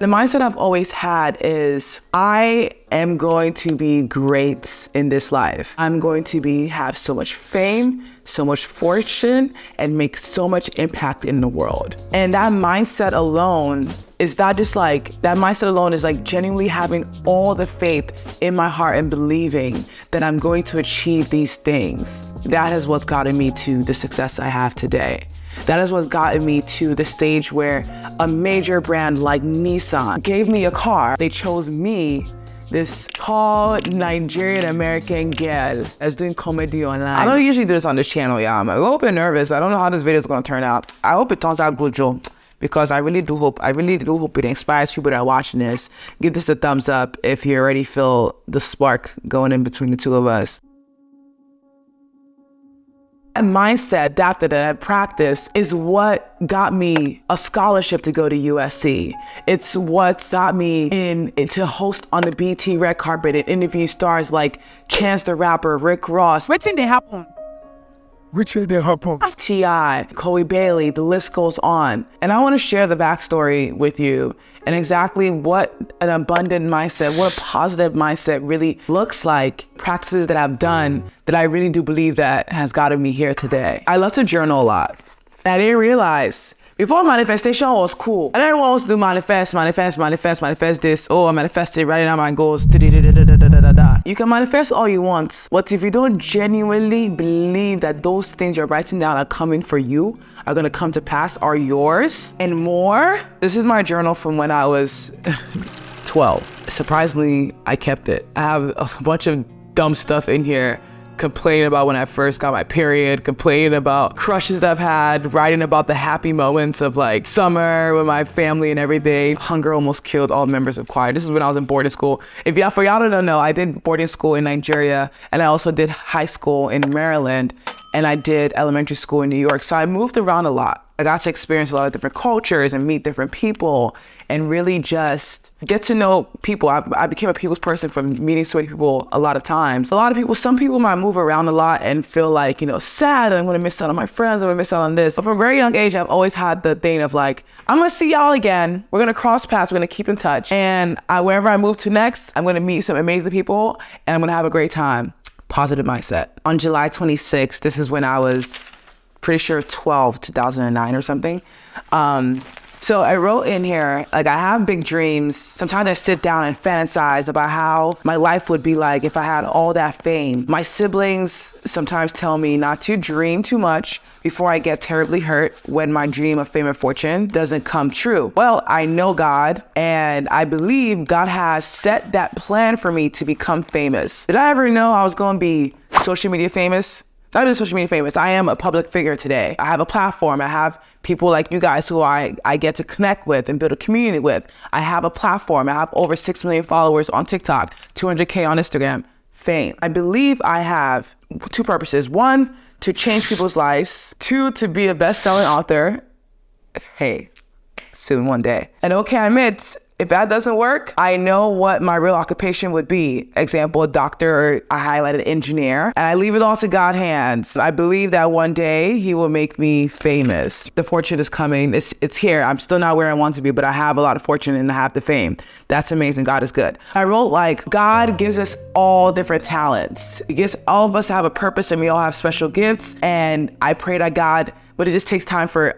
The mindset I've always had is I am going to be great in this life. I'm going to have so much fame, so much fortune, and make so much impact in the world. And that mindset alone is not just like, that mindset alone is like genuinely having all the faith in my heart and believing that I'm going to achieve these things. That is what's gotten me to the success I have today. That is what's gotten me to the stage where a major brand like Nissan gave me a car. They chose me, this tall Nigerian American girl that's doing comedy online. I don't usually do this on this channel, y'all. I'm a little bit nervous. I don't know how this video is gonna turn out. I hope it turns out good, Joe, because I really do hope it inspires people that are watching this. Give this a thumbs up if you already feel the spark going in between the two of us. That mindset, that practice is what got me a scholarship to go to USC. It's what got me to host on the BT red carpet and interview stars like Chance the Rapper, Rick Ross. What did they happen? T.I., Chloe Bailey, the list goes on. And I want to share the backstory with you and exactly what an abundant mindset, what a positive mindset really looks like, practices that I've done that I really do believe that has gotten me here today. I love to journal a lot. And I didn't realize before manifestation was cool. And everyone wants to do manifest this. Oh, I manifested, writing down my goals. You can manifest all you want, but if you don't genuinely believe that those things you're writing down are coming for you, are gonna come to pass, are yours and more. This is my journal from when I was 12. Surprisingly, I kept it. I have a bunch of dumb stuff in here. Complaining about when I first got my period, complaining about crushes that I've had, writing about the happy moments of like summer with my family and everything. Hunger almost killed all members of choir. This is when I was in boarding school. For y'all that don't know, I did boarding school in Nigeria, and I also did high school in Maryland, and I did elementary school in New York. So I moved around a lot. I got to experience a lot of different cultures and meet different people and really just get to know people. I became a people's person from meeting so many people a lot of times. Some people might move around a lot and feel like, sad. I'm gonna miss out on my friends. I'm gonna miss out on this. But from a very young age, I've always had the thing of like, I'm gonna see y'all again. We're gonna cross paths. We're gonna keep in touch. And wherever I move to next, I'm gonna meet some amazing people and I'm gonna have a great time. Positive mindset. On July 26th, this is when I was pretty sure 2009 or something. So I wrote in here, like, I have big dreams. Sometimes I sit down and fantasize about how my life would be like if I had all that fame. My siblings sometimes tell me not to dream too much before I get terribly hurt when my dream of fame and fortune doesn't come true. Well, I know God, and I believe God has set that plan for me to become famous. Did I ever know I was going to be social media famous? Not even social media famous. I am a public figure today. I have a platform. I have people like you guys who I get to connect with and build a community with. I have a platform. I have over 6 million followers on TikTok, 200K on Instagram. Fame. I believe I have two purposes. One, to change people's lives. Two, to be a best-selling author. Hey, soon one day. And okay, I admit, if that doesn't work, I know what my real occupation would be. Example, a doctor, or I highlighted engineer, and I leave it all to God's hands. I believe that one day he will make me famous. The fortune is coming, it's here. I'm still not where I want to be, but I have a lot of fortune and I have the fame. That's amazing, God is good. I wrote like, God gives us all different talents. He gives all of us to have a purpose and we all have special gifts. And I pray that God, but it just takes time for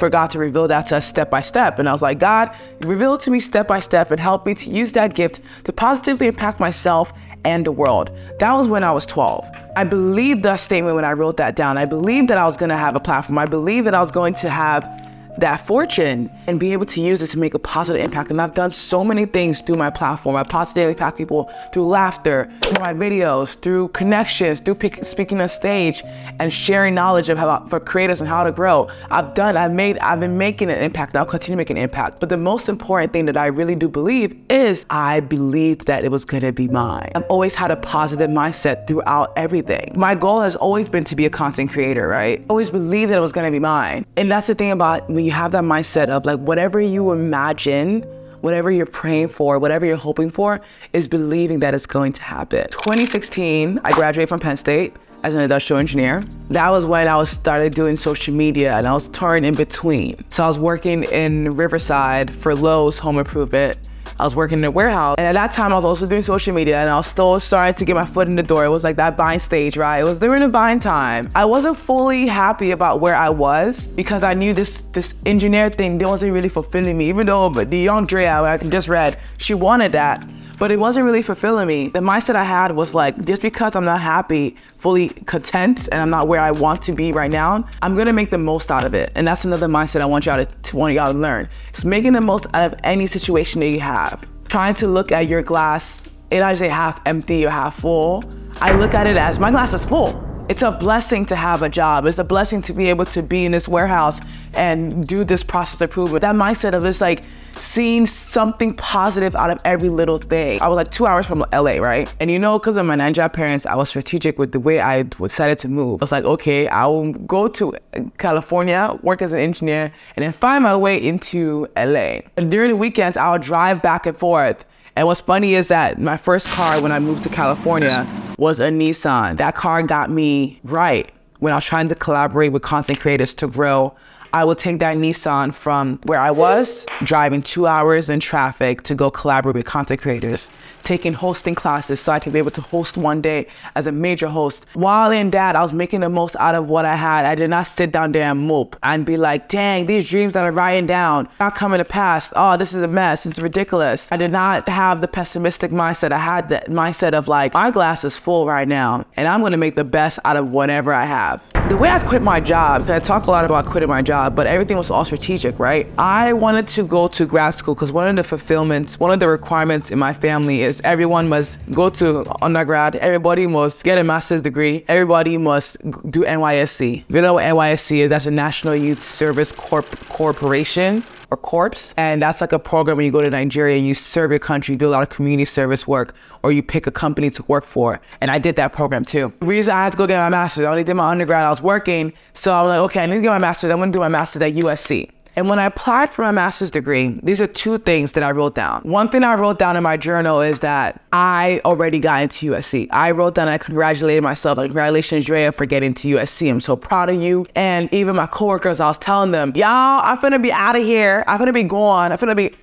God to reveal that to us step by step. And I was like, God, reveal it to me step by step and help me to use that gift to positively impact myself and the world. That was when I was 12. I believed that statement when I wrote that down. I believed that I was gonna have a platform. I believed that I was going to have that fortune and be able to use it to make a positive impact. And I've done so many things through my platform. I positively impact people through laughter, through my videos, through connections, through speaking on stage and sharing knowledge for creators and how to grow. I've been making an impact and I'll continue making an impact. But the most important thing that I really do believe is I believed that it was gonna be mine. I've always had a positive mindset throughout everything. My goal has always been to be a content creator, right? I always believed that it was gonna be mine. And that's the thing about when you have that mindset of like, whatever you imagine, whatever you're praying for, whatever you're hoping for, is believing that it's going to happen. 2016, I graduated from Penn State. as an industrial engineer. That was when I started doing social media and I was touring in between. So I was working in Riverside for Lowe's Home Improvement. I was working in a warehouse, and at that time I was also doing social media, and I was still starting to get my foot in the door. It was like that Vine stage, right? It was during the Vine time. I wasn't fully happy about where I was because I knew this engineer thing wasn't really fulfilling me, even though the young Drea, I just read, she wanted that. But it wasn't really fulfilling me. The mindset I had was like, just because I'm not happy, fully content, and I'm not where I want to be right now, I'm gonna make the most out of it. And that's another mindset I want y'all to learn. It's making the most out of any situation that you have. Trying to look at your glass, it not say half empty or half full. I look at it as my glass is full. It's a blessing to have a job. It's a blessing to be able to be in this warehouse and do this process improvement. That mindset of just like seeing something positive out of every little thing. I was like 2 hours from LA, right? And you know, because of my Nigerian parents, I was strategic with the way I decided to move. I was like, okay, I will go to California, work as an engineer, and then find my way into LA. And during the weekends, I'll drive back and forth. And what's funny is that my first car when I moved to California was a Nissan. That car got me right when I was trying to collaborate with content creators to grow. I would take that Nissan from where I was, driving 2 hours in traffic to go collaborate with content creators, taking hosting classes so I could be able to host one day as a major host. While in that, I was making the most out of what I had. I did not sit down there and mope and be like, dang, these dreams that I'm writing down not coming to pass. Oh, this is a mess. It's ridiculous. I did not have the pessimistic mindset. I had the mindset of like, my glass is full right now and I'm gonna make the best out of whatever I have. The way I quit my job, because I talk a lot about quitting my job, but everything was all strategic, right? I wanted to go to grad school because one of the requirements in my family is everyone must go to undergrad, everybody must get a master's degree, everybody must do NYSC. If you know what NYSC is, that's a National Youth Service Corporation or corps, and that's like a program where you go to Nigeria and you serve your country, do a lot of community service work, or you pick a company to work for. And I did that program too. The reason I had to go get my master's, I only did my undergrad, I was working, so I was like, okay, I need to get my master's, I'm gonna do my master's at USC. And when I applied for my master's degree, these are two things that I wrote down. One thing I wrote down in my journal is that I already got into USC. I wrote down, I congratulated myself. Like, congratulations, Drea, for getting to USC. I'm so proud of you. And even my coworkers, I was telling them, y'all, I'm finna be out of here. I'm finna be gone. I'm finna be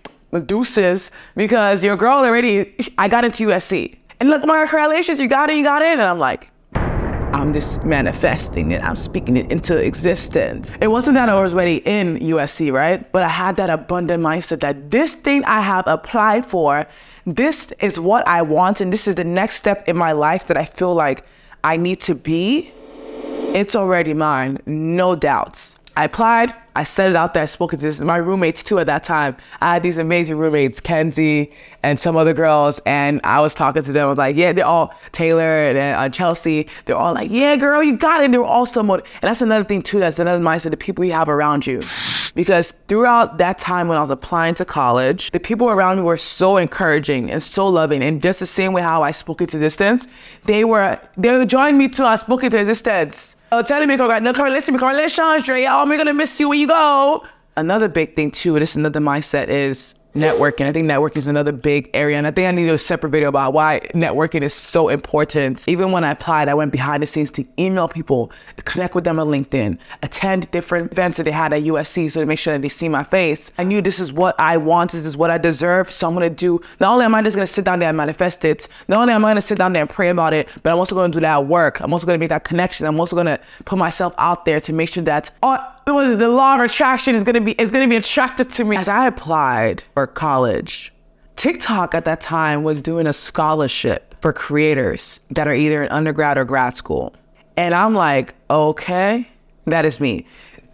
deuces because your girl already, I got into USC. And look, my congratulations, you got in. And I'm like, I'm just manifesting it. I'm speaking it into existence. It wasn't that I was already in USC, right? But I had that abundant mindset that this thing I have applied for, this is what I want, and this is the next step in my life that I feel like I need to be. It's already mine, no doubts. I applied, I set it out there, I spoke to my roommates too at that time. I had these amazing roommates, Kenzie and some other girls, and I was talking to them. I was like, yeah, they're all, Taylor and Chelsea, they're all like, yeah, girl, you got it. And they were all somewhat, and that's another thing too, that's another mindset, the people you have around you. Because throughout that time when I was applying to college, the people around me were so encouraging and so loving. And just the same way how I spoke into existence, they were joining me too. I spoke into existence. Telling me, congratulations, Dre, oh, we're gonna miss you when you go. Another big thing too, this is another mindset, is networking. I think networking is another big area, and I think I need a separate video about why networking is so important. Even when I applied, I went behind the scenes to email people, connect with them on LinkedIn, attend different events that they had at USC so to make sure that they see my face. I knew this is what I want, this is what I deserve, so I'm gonna do, not only am I just gonna sit down there and manifest it, not only am I gonna sit down there and pray about it, but I'm also gonna do that work. I'm also gonna make that connection. I'm also gonna put myself out there to make sure that the law of attraction is gonna be attracted to me. As I applied for college, TikTok at that time was doing a scholarship for creators that are either in undergrad or grad school. And I'm like, okay, that is me.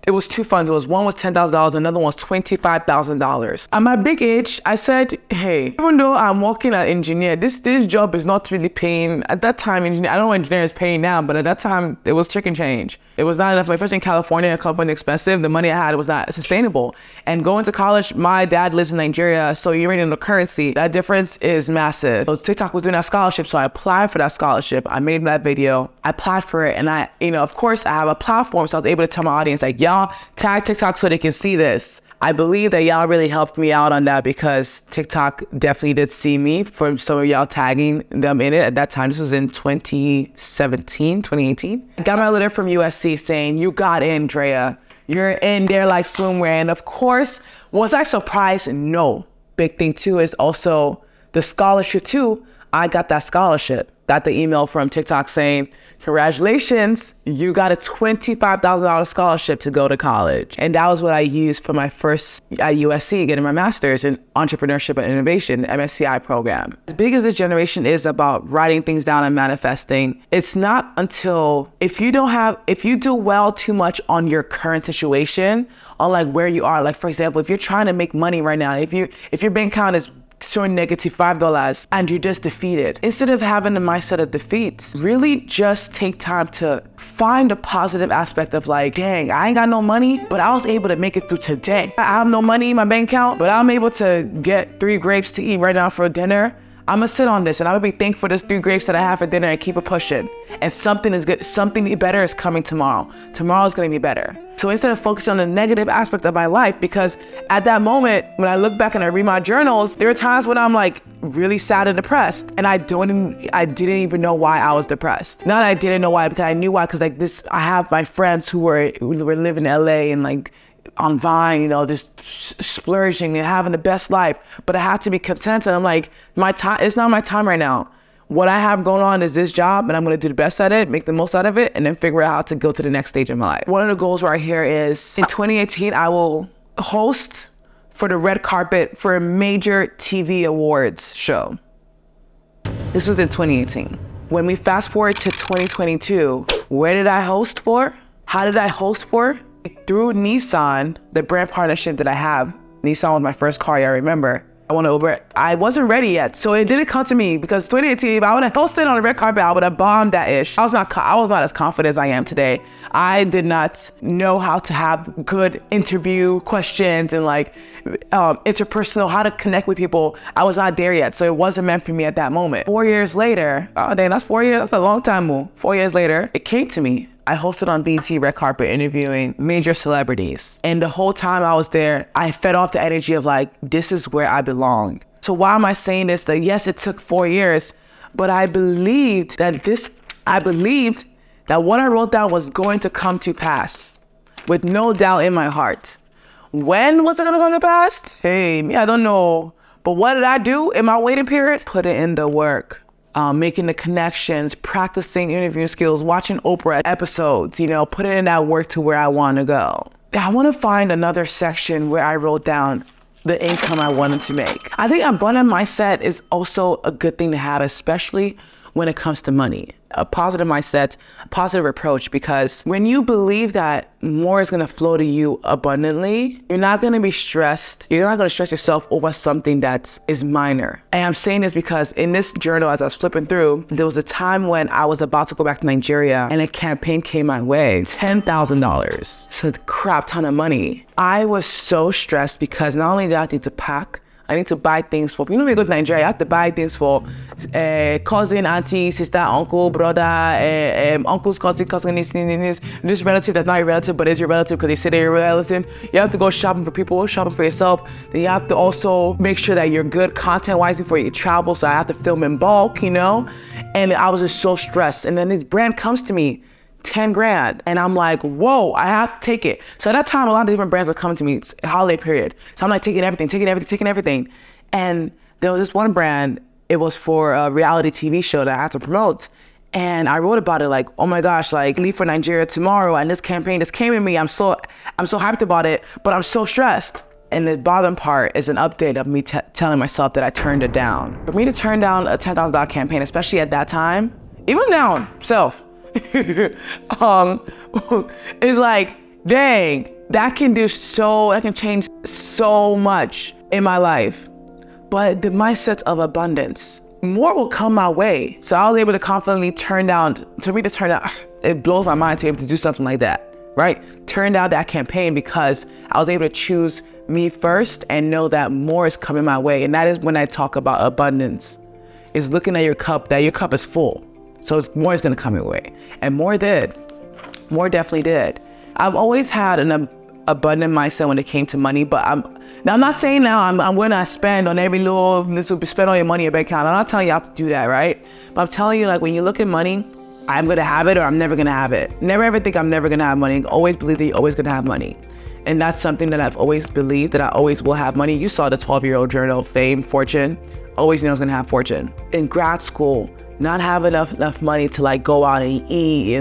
It was two funds. One was $10,000, another one was $25,000. At my big age, I said, hey, even though I'm working as an engineer, this job is not really paying. At that time, I don't know what engineer is paying now, but at that time, it was chicken change. It was not enough. My first in California, company expensive. The money I had was not sustainable. And going to college, my dad lives in Nigeria, so you're in the currency. That difference is massive. So TikTok was doing that scholarship, so I applied for that scholarship. I made that video. I applied for it, and of course, I have a platform, so I was able to tell my audience, like, y'all, tag TikTok so they can see this. I believe that y'all really helped me out on that because TikTok definitely did see me for some of y'all tagging them in it. At that time, this was in 2018. I got my letter from USC saying, you got in, Drea. You're in there like swimwear. And of course, was I surprised? No. Big thing too is also the scholarship too. I got that scholarship. Got the email from TikTok saying, congratulations, you got a $25,000 scholarship to go to college. And that was what I used for my first at USC, getting my master's in entrepreneurship and innovation, MSCI program. As big as this generation is about writing things down and manifesting, it's not until, if you do well too much on your current situation, on like where you are, like for example, if you're trying to make money right now, if your bank account is showing negative $5 and you're just defeated. Instead of having the mindset of defeat, really just take time to find a positive aspect of like, dang, I ain't got no money, but I was able to make it through today. I have no money in my bank account, but I'm able to get 3 grapes to eat right now for dinner. I'm gonna sit on this and I'm gonna be thankful for this 3 grapes that I have for dinner and keep it pushing. And something is good, something better is coming tomorrow. Tomorrow's gonna be better. So instead of focusing on the negative aspect of my life, because at that moment, when I look back and I read my journals, there are times when I'm like really sad and depressed. And I didn't even know why I was depressed. Not that I didn't know why, because I knew why, because like this, I have my friends who were living in LA and like on Vine, you know, just splurging and having the best life, but I had to be content. And I'm like, my time, it's not my time right now. What I have going on is this job, and I'm going to do the best at it, make the most out of it, and then figure out how to go to the next stage of my life. One of the goals right here is in 2018, I will host for the red carpet for a major TV awards show. This was in 2018. When we fast forward to 2022, where did I host for? How did I host for? Through Nissan, the brand partnership that I have. Nissan was my first car, I remember. I wasn't ready yet, so it didn't come to me, because 2018, if I would have hosted on the red carpet, I would have bombed that ish. I was not as confident as I am today. I did not know how to have good interview questions and like interpersonal, how to connect with people. I was not there yet, so it wasn't meant for me at that moment. 4 years later, oh dang, that's 4 years, that's a long time move. 4 years later, it came to me. I hosted on BET red carpet interviewing major celebrities. And the whole time I was there, I fed off the energy of like, this is where I belong. So why am I saying this? That yes, it took 4 years, but I believed that what I wrote down was going to come to pass with no doubt in my heart. When was it gonna come to pass? Hey, me, I don't know. But what did I do in my waiting period? Put it in the work. Making the connections, practicing interview skills, watching Oprah episodes, you know, putting in that work to where I want to go. I want to find another section where I wrote down the income I wanted to make. I think abundant mindset is also a good thing to have, especially when it comes to money. A positive mindset, positive approach, because when you believe that more is going to flow to you abundantly, you're not going to be stressed. You're not going to stress yourself over something that is minor. And I'm saying this because in this journal, as I was flipping through, there was a time when I was about to go back to Nigeria and a campaign came my way, $10,000. It's a crap ton of money. I was so stressed because not only did I need to pack, I need to buy things for, you know, when you go to Nigeria, I have to buy things for cousin, auntie, sister, uncle, brother, uncle's cousin, niece, this relative that's not your relative, but is your relative because they say they're your relative. You have to go shopping for people, shopping for yourself. Then you have to also make sure that you're good content-wise before you travel. So I have to film in bulk, you know? And I was just so stressed. And then this brand comes to me, 10 grand. And I'm like, whoa, I have to take it. So at that time, a lot of different brands were coming to me, it's a holiday period. So I'm like taking everything. And there was this one brand, it was for a reality TV show that I had to promote. And I wrote about it like, oh my gosh, like leave for Nigeria tomorrow. And this campaign just came to me. I'm so hyped about it, but I'm so stressed. And the bottom part is an update of me telling myself that I turned it down. For me to turn down a $10,000 campaign, especially at that time, even now, it's like, dang, that can change so much in my life. But the mindset of abundance, more will come my way. So I was able to confidently turn down, it blows my mind to be able to do something like that, right? Turn down that campaign because I was able to choose me first and know that more is coming my way. And that is when I talk about abundance, is looking at your cup, that your cup is full. So more is gonna come your way. And more definitely did. I've always had abundant mindset when it came to money, but I'm not saying now I'm going to spend on every little spend all your money in your bank account. I'm not telling you how to do that, right? But I'm telling you, like, when you look at money, I'm going to have it or I'm never going to have it. Never ever think I'm never going to have money. Always believe that you're always going to have money. And that's something that I've always believed, that I always will have money. You saw the 12-year-old journal, fame, fortune. Always knew I was going to have fortune. In grad school, not have enough money to like go out and eat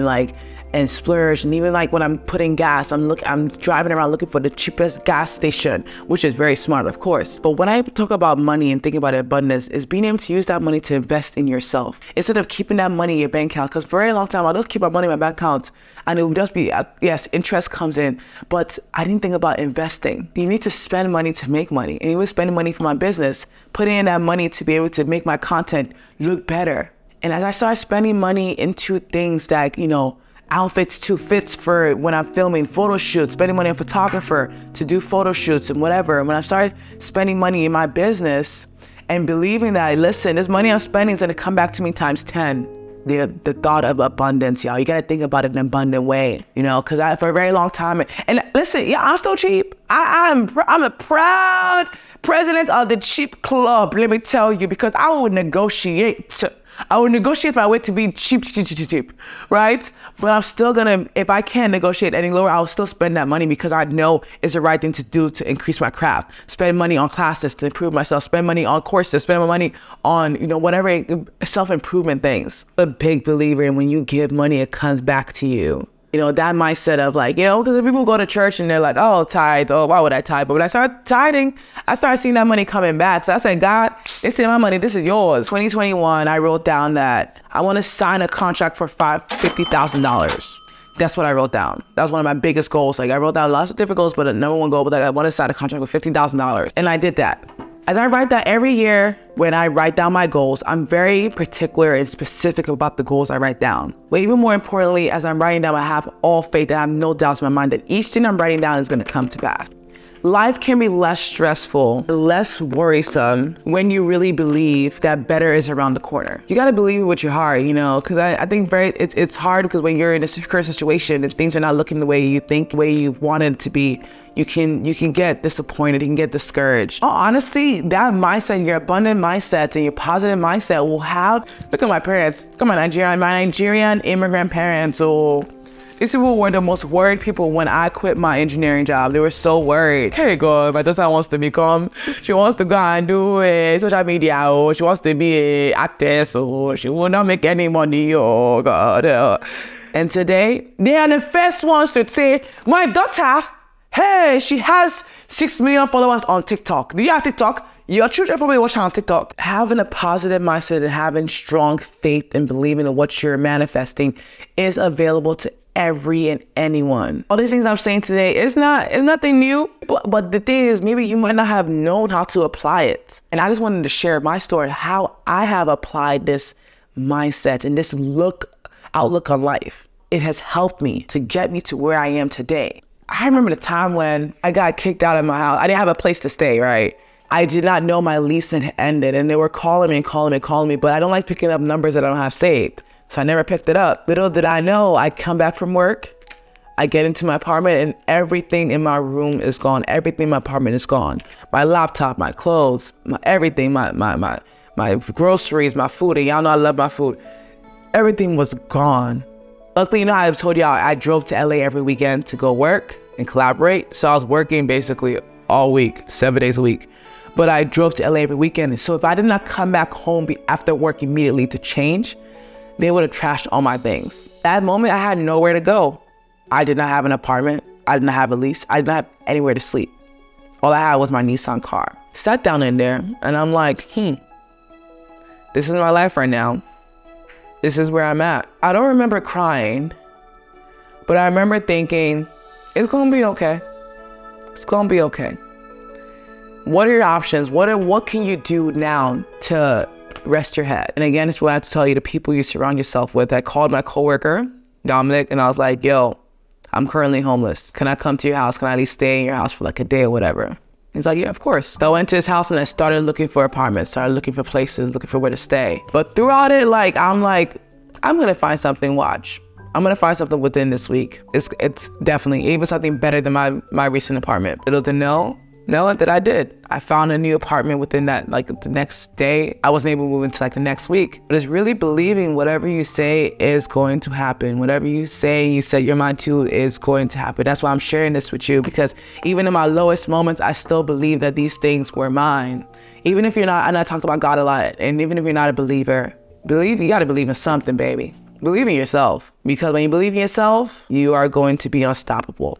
and splurge. And even like when I'm putting gas, I'm driving around looking for the cheapest gas station, which is very smart, of course. But when I talk about money and thinking about abundance, is being able to use that money to invest in yourself instead of keeping that money in your bank account. Because for a very long time, I just keep my money in my bank account, and it would just be, yes, interest comes in, but I didn't think about investing. You need to spend money to make money. And even spending money for my business, putting in that money to be able to make my content look better. And as I started spending money into things that, outfits to fits for when I'm filming photo shoots, spending money on a photographer to do photo shoots and whatever. And when I started spending money in my business and believing that, listen, this money I'm spending is going to come back to me times 10. The thought of abundance, y'all, you got to think about it in an abundant way, because for a very long time, and listen, yeah, I'm still cheap. I'm a proud president of the cheap club, let me tell you, because I would negotiate my way to be cheap, right? But I'm still gonna, if I can't negotiate any lower, I'll still spend that money because I know it's the right thing to do to increase my craft. Spend money on classes to improve myself, spend money on courses, spend my money on, whatever self-improvement things. I'm a big believer in when you give money, it comes back to you. That mindset of like, because people go to church and they're like, oh, tithe, oh, why would I tithe? But when I started tithing, I started seeing that money coming back. So I said, God, this is my money, this is yours. 2021, I wrote down that I want to sign a contract for $50,000. That's what I wrote down. That was one of my biggest goals. Like, I wrote down lots of different goals, but the number one goal was like, I want to sign a contract for $15,000. And I did that. As I write that every year, when I write down my goals, I'm very particular and specific about the goals I write down. But even more importantly, as I'm writing down, I have all faith and I have no doubts in my mind that each thing I'm writing down is going to come to pass. Life can be less stressful, less worrisome when you really believe that better is around the corner. You got to believe it with your heart, because I think it's hard because when you're in a current situation and things are not looking the way you think, the way you want it to be, you can get disappointed, you can get discouraged. Honestly, that mindset, your abundant mindset and your positive mindset will have, look at my parents, look at my Nigerian immigrant parents. These people were the most worried people when I quit my engineering job. They were so worried. Hey God, my daughter wants to she wants to go and do social media, or she wants to be an actress, or she will not make any money, oh God. And today, they are the first ones to say, my daughter, hey, she has 6 million followers on TikTok. Do you have TikTok? Your children probably watch her on TikTok. Having a positive mindset and having strong faith and believing in what you're manifesting is available to every and anyone. All these things I'm saying today it's nothing new, but the thing is, maybe you might not have known how to apply it. And I just wanted to share my story, how I have applied this mindset and this outlook on life. It has helped me to get me to where I am today. I remember the time when I got kicked out of my house. I didn't have a place to stay, right? I did not know my lease had ended, and they were calling me, but I don't like picking up numbers that I don't have saved. So I never picked it up. Little did I know, I come back from work, I get into my apartment, and everything in my room is gone. Everything in my apartment is gone. My laptop, my clothes, everything, my groceries, my food, and y'all know I love my food. Everything was gone. Luckily, I told y'all I drove to LA every weekend to go work and collaborate. So I was working basically all week, 7 days a week. But I drove to LA every weekend. So if I did not come back home after work immediately to change, they would have trashed all my things. That moment, I had nowhere to go. I did not have an apartment. I did not have a lease. I did not have anywhere to sleep. All I had was my Nissan car. Sat down in there and I'm like, this is my life right now. This is where I'm at. I don't remember crying, but I remember thinking, it's gonna be okay. It's gonna be okay. What are your options? What can you do now to rest your head? And again, it's what I have to tell you, the people you surround yourself with. I called my coworker, Dominic, and I was like, yo, I'm currently homeless. Can I come to your house? Can I at least stay in your house for like a day or whatever? He's like, yeah, of course. So I went to his house and I started looking for apartments, started looking for places, looking for where to stay. But throughout it, I'm gonna find something, watch. I'm gonna find something within this week. It's definitely even something better than my recent apartment. Little to know that I did. I found a new apartment within that, like the next day. I wasn't able to move into like the next week. But it's really believing whatever you say is going to happen. Whatever you say, you set your mind to is going to happen. That's why I'm sharing this with you, because even in my lowest moments, I still believe that these things were mine. Even if you're not, and I talked about God a lot, and even if you're not a believer, you gotta believe in something, baby. Believe in yourself, because when you believe in yourself, you are going to be unstoppable.